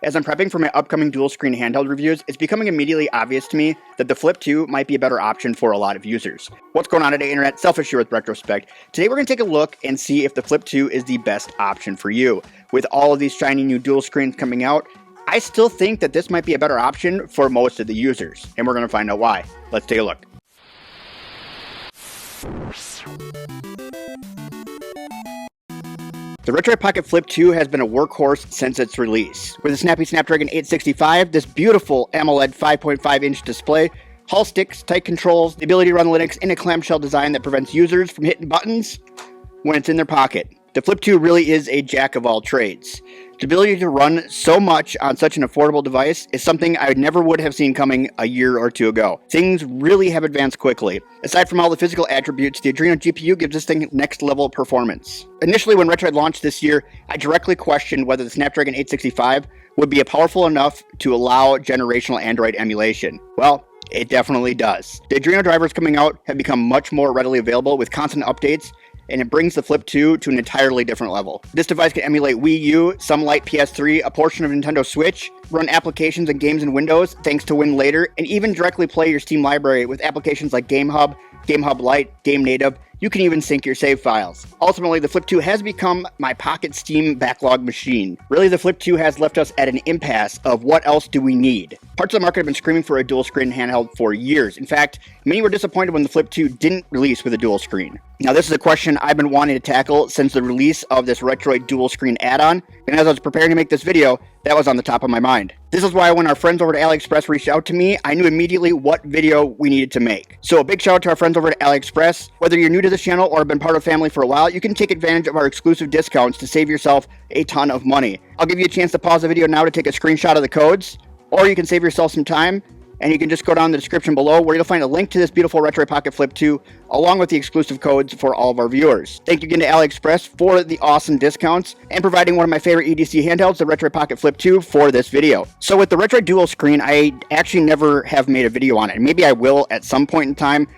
As I'm prepping for my upcoming dual screen handheld reviews, it's becoming immediately obvious to me that the Flip 2 might be a better option for a lot of users. What's going on today, Internet? Selfish here with Retrospect. Today we're going to take a look and see if the Flip 2 is the best option for you. With all of these shiny new dual screens coming out, I still think that this might be a better option for most of the users, and we're going to find out why. Let's take a look. The Retroid Pocket Flip 2 has been a workhorse since its release. With a snappy Snapdragon 865, this beautiful AMOLED 5.5-inch display, Hall sticks, tight controls, the ability to run Linux in a clamshell design that prevents users from hitting buttons when it's in their pocket. The Flip 2 really is a jack of all trades. The ability to run so much on such an affordable device is something I never would have seen coming a year or two ago. Things really have advanced quickly. Aside from all the physical attributes, the Adreno GPU gives this thing next level performance. Initially, when Retroid launched this year, I directly questioned whether the Snapdragon 865 would be powerful enough to allow generational Android emulation. Well, it definitely does. The Adreno drivers coming out have become much more readily available with constant updates, and it brings the Flip 2 to an entirely different level. This device can emulate Wii U, some light PS3, a portion of Nintendo Switch, run applications and games in Windows thanks to Win Later, and even directly play your Steam library with applications like GameHub, GameHub Lite, Game Native. You can even sync your save files. Ultimately, the Flip 2 has become my pocket Steam backlog machine. Really, the Flip 2 has left us at an impasse of what else do we need. Parts of the market have been screaming for a dual screen handheld for years. In fact, many were disappointed when the Flip 2 didn't release with a dual screen. Now, this is a question I've been wanting to tackle since the release of this Retroid dual screen add-on, and as I was preparing to make this video, that was on the top of my mind. This is why when our friends over at AliExpress reached out to me, I knew immediately what video we needed to make. So a big shout out to our friends over at AliExpress. Whether you're new to this channel or have been part of family for a while, you can take advantage of our exclusive discounts to save yourself a ton of money. I'll give you a chance to pause the video now to take a screenshot of the codes, or you can save yourself some time, and you can just go down the description below where you'll find a link to this beautiful Retroid Pocket Flip 2 along with the exclusive codes for all of our viewers. Thank you again to AliExpress for the awesome discounts and providing one of my favorite EDC handhelds, the Retroid Pocket Flip 2, for this video. So with the Retroid dual screen, I actually never have made a video on it. Maybe I will at some point in time,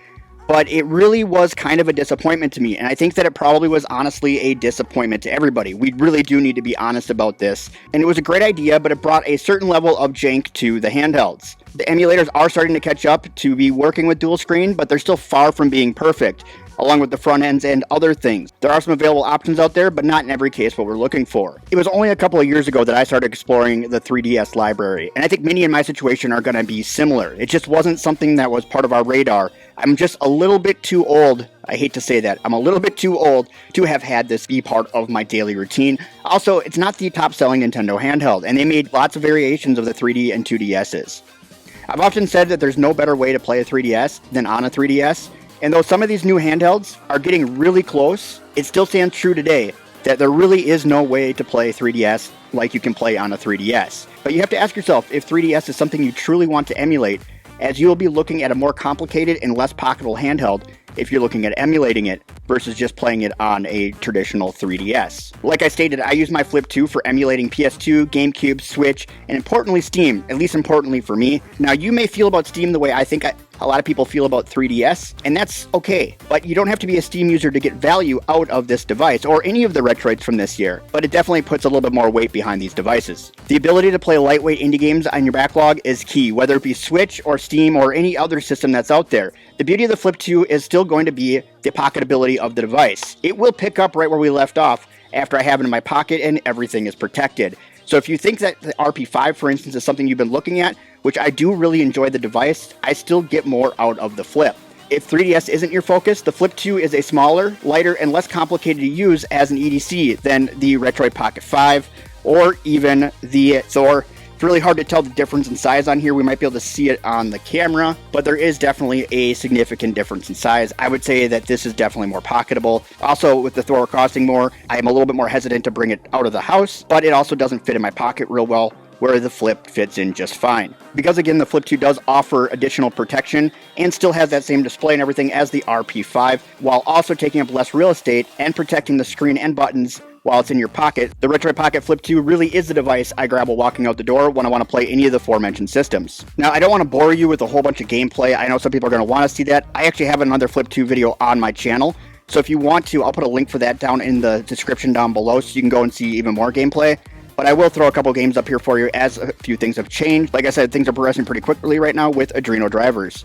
but it really was kind of a disappointment to me, and I think that it probably was honestly a disappointment to everybody. We really do need to be honest about this, and it was a great idea, but it brought a certain level of jank to the handhelds. The emulators are starting to catch up to be working with dual screen, but they're still far from being perfect, along with the front ends and other things. There are some available options out there, but not in every case what we're looking for. It was only a couple of years ago that I started exploring the 3DS library, and I think many in my situation are going to be similar. It just wasn't something that was part of our radar. I'm just a little bit too old, I hate to say that, I'm a little bit too old to have had this be part of my daily routine. Also, it's not the top-selling Nintendo handheld, and they made lots of variations of the 3D and 2DSs. I've often said that there's no better way to play a 3DS than on a 3DS, and though some of these new handhelds are getting really close, it still stands true today that there really is no way to play 3DS like you can play on a 3DS. But you have to ask yourself if 3DS is something you truly want to emulate, as you will be looking at a more complicated and less pocketable handheld if you're looking at emulating it versus just playing it on a traditional 3DS. Like I stated, I use my Flip 2 for emulating PS2, GameCube, Switch, and importantly Steam, at least importantly for me. Now you may feel about Steam the way I think a lot of people feel about 3DS, and that's okay, but you don't have to be a Steam user to get value out of this device or any of the Retroids from this year, but it definitely puts a little bit more weight behind these devices. The ability to play lightweight indie games on your backlog is key, whether it be Switch or Steam or any other system that's out there. The beauty of the Flip 2 is still going to be the pocketability of the device. It will pick up right where we left off after I have it in my pocket and everything is protected. So if you think that the RP5, for instance, is something you've been looking at, which I do really enjoy the device, I still get more out of the Flip. If 3DS isn't your focus, the Flip 2 is a smaller, lighter, and less complicated to use as an EDC than the Retroid Pocket 5 or even the Thor. It's really hard to tell the difference in size on here. We might be able to see it on the camera, but there is definitely a significant difference in size. I would say that this is definitely more pocketable. Also, with the Thor costing more, I am a little bit more hesitant to bring it out of the house, but it also doesn't fit in my pocket real well, where the Flip fits in just fine. Because again, the Flip 2 does offer additional protection and still has that same display and everything as the RP5, while also taking up less real estate and protecting the screen and buttons while it's in your pocket. The Retroid Pocket Flip 2 really is the device I grab while walking out the door when I want to play any of the aforementioned systems. Now, I don't want to bore you with a whole bunch of gameplay. I know some people are going to want to see that. I actually have another Flip 2 video on my channel, so if you want to, I'll put a link for that down in the description down below so you can go and see even more gameplay. But I will throw a couple games up here for you as a few things have changed. Like I said, things are progressing pretty quickly right now with Adreno drivers.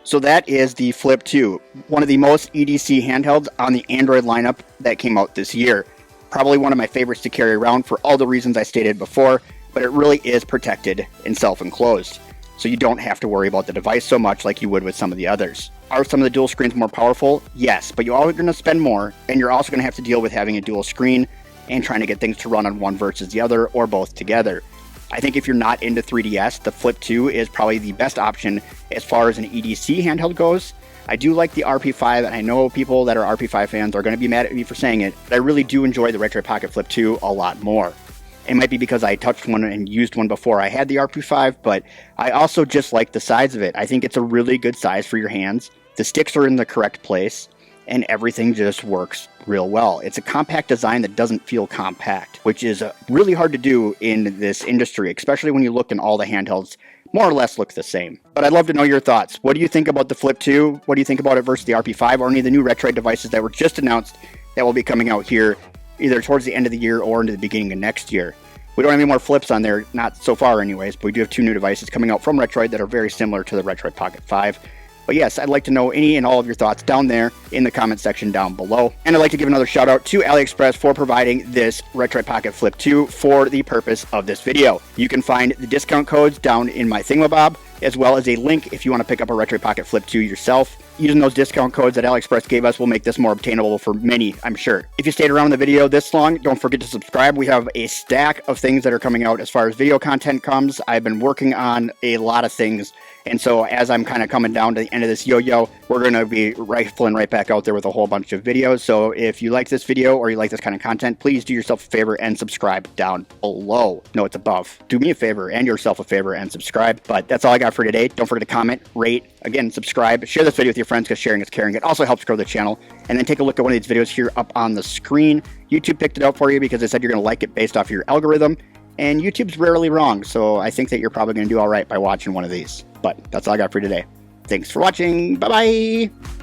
So that is the Flip 2, one of the most EDC handhelds on the Android lineup that came out this year. Probably one of my favorites to carry around for all the reasons I stated before, but it really is protected and self-enclosed, so you don't have to worry about the device so much like you would with some of the others. Are some of the dual screens more powerful? Yes, but you're always going to spend more, and you're also going to have to deal with having a dual screen and trying to get things to run on one versus the other, or both together. I think if you're not into 3DS, the Flip 2 is probably the best option as far as an EDC handheld goes. I do like the RP5, and I know people that are RP5 fans are going to be mad at me for saying it, but I really do enjoy the Retroid Pocket Flip 2 a lot more. It might be because I touched one and used one before I had the RP5, but I also just like the size of it. I think it's a really good size for your hands. The sticks are in the correct place, and everything just works real well. It's a compact design that doesn't feel compact, which is really hard to do in this industry, especially when you look and all the handhelds more or less look the same. But I'd love to know your thoughts. What do you think about the Flip 2? What do you think about it versus the RP5 or any of the new Retroid devices that were just announced that will be coming out here either towards the end of the year or into the beginning of next year? We don't have any more flips on there, not so far anyways, but we do have two new devices coming out from Retroid that are very similar to the Retroid Pocket 5. But yes, I'd like to know any and all of your thoughts down there in the comment section down below. And I'd like to give another shout out to AliExpress for providing this Retroid Pocket Flip 2 for the purpose of this video. You can find the discount codes down in my thingamabob, as well as a link if you want to pick up a Retroid Pocket Flip 2 yourself. Using those discount codes that AliExpress gave us will make this more obtainable for many, I'm sure. If you stayed around in the video this long, don't forget to subscribe. We have a stack of things that are coming out as far as video content comes. I've been working on a lot of things, and so as I'm kind of coming down to the end of this yo-yo, we're going to be rifling right back out there with a whole bunch of videos. So if you like this video or you like this kind of content, please do yourself a favor and subscribe down below. No, it's above. Do me a favor and yourself a favor and subscribe. But that's all I got for today. Don't forget to comment, rate, again, subscribe, share this video with your friends because sharing is caring. It also helps grow the channel. And then take a look at one of these videos here up on the screen. YouTube picked it out for you because they said you're going to like it based off your algorithm. And YouTube's rarely wrong, so I think that you're probably going to do all right by watching one of these. But that's all I got for today. Thanks for watching. Bye-bye.